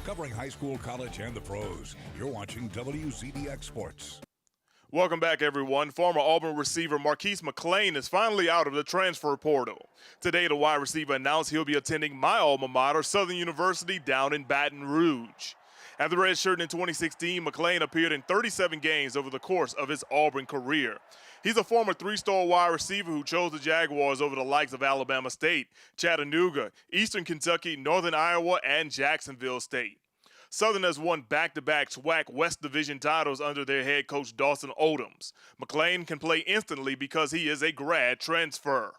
Covering high school, college, and the pros. You're watching WZDX Sports. Welcome back, everyone. Former Auburn receiver Marquis McClain is finally out of the transfer portal. Today, the wide receiver announced he'll be attending my alma mater, Southern University, down in Baton Rouge. After redshirting in 2016, McClain appeared in 37 games over the course of his Auburn career. He's a former three-star wide receiver who chose the Jaguars over the likes of Alabama State, Chattanooga, Eastern Kentucky, Northern Iowa, and Jacksonville State. Southern has won back-to-back SWAC West Division titles under their head coach Dawson Odoms. McClain can play instantly because he is a grad transfer.